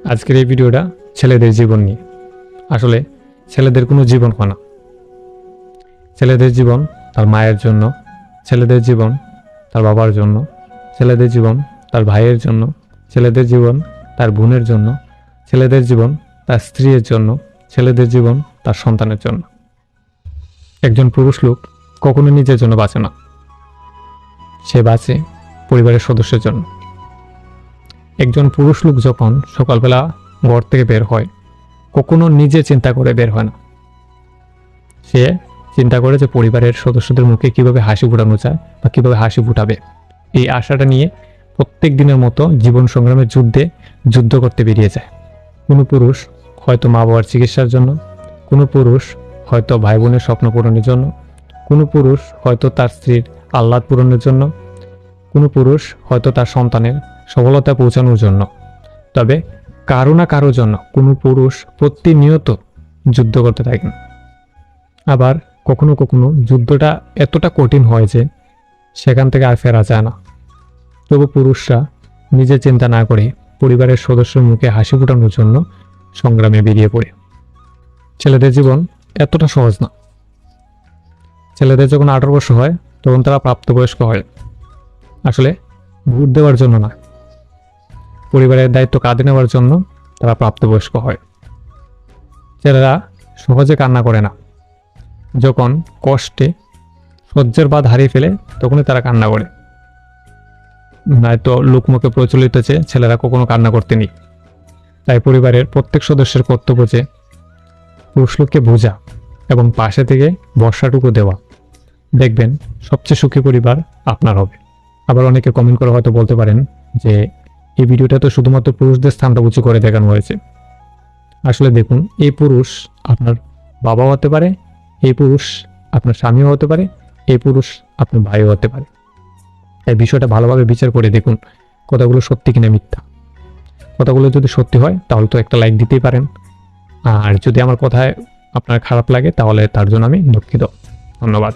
আজকের এই ভিডিওটা ছেলেদের জীবন নিয়ে। আসলে ছেলেদের কোনো জীবন হয় না। ছেলেদের জীবন তার মায়ের জন্য, ছেলেদের জীবন তার বাবার জন্য, ছেলেদের জীবন তার ভাইয়ের জন্য, ছেলেদের জীবন তার বোনের জন্য, ছেলেদের জীবন তার স্ত্রীর জন্য, ছেলেদের জীবন তার সন্তানের জন্য। একজন পুরুষ লোক কখনো নিজের জন্য বাঁচে না, সে বাঁচে পরিবারের সদস্যের জন্য। একজন পুরুষ লোক যখন সকালবেলা ঘর থেকে বের হয়, কখনো নিজে চিন্তা করে বের হয় না। সে চিন্তা করে যে পরিবারের সদস্যদের মুখে কিভাবে হাসি ফোটানো যায় বা কিভাবে হাসি ফুটাবে। এই আশাটা নিয়ে প্রত্যেক দিনের মতো জীবন সংগ্রামের যুদ্ধ করতে বেরিয়ে যায়। কোনো পুরুষ হয়তো মা বাবার চিকিৎসার জন্য, কোনো পুরুষ হয়তো ভাই বোনের স্বপ্ন পূরণের জন্য, কোনো পুরুষ হয়তো তার স্ত্রীর আহ্লাদ পূরণের জন্য, কোনো পুরুষ হয়তো তার সন্তানের সফলতা পৌঁছানোর জন্য। তবে কারো না কারো জন্য কোনো পুরুষ প্রতিনিয়ত যুদ্ধ করতে থাকেন। আবার কখনো কখনো যুদ্ধটা এতটা কঠিন হয় যে সেখান থেকে আর ফেরা যায় না। তবু পুরুষরা নিজে চিন্তা না করে পরিবারের সদস্যের মুখে হাসি ফোটানোর জন্য সংগ্রামে বেরিয়ে পড়ে। ছেলেদের জীবন এতটা সহজ না। ছেলেদের যখন 18 বছর হয় তখন তারা প্রাপ্তবয়স্ক হয়। আসলে ভোট দেওয়ার জন্য না, পরিবারের দায়িত্ব কাঁধে নেওয়ার জন্য তারা প্রাপ্তবয়স্ক হয়। ছেলেরা সহজে কান্না করে না। যখন কষ্টে সহ্যের বাঁধ হারিয়ে ফেলে তখনই তারা কান্না করে। নয়তো লোকমুখে প্রচলিত যে ছেলেরা কখনো কান্না করতে নেই। তাই পরিবারের প্রত্যেক সদস্যের কর্তব্য যে পুরুষ লোককে বোঝা এবং পাশে থেকে ভরসাটুকু দেওয়া। দেখবেন সবচেয়ে সুখী পরিবার আপনার হবে। আবার অনেকে কমেন্ট করে হয়তো বলতে পারেন যে এই ভিডিওটা তো শুধুমাত্র পুরুষদের স্থানটা উঁচু করে দেখানো হয়েছে। আসলে দেখুন, এই পুরুষ আপনার বাবাও হতে পারে, এই পুরুষ আপনার স্বামীও হতে পারে, এই পুরুষ আপনার ভাইও হতে পারে। এই বিষয়টা ভালোভাবে বিচার করে দেখুন কথাগুলো সত্যি কিনা মিথ্যা। কথাগুলো যদি সত্যি হয় তাহলে তো একটা লাইক দিতেই পারেন। আর যদি আমার কথায় আপনার খারাপ লাগে তাহলে তার জন্য আমি দুঃখিত। ধন্যবাদ।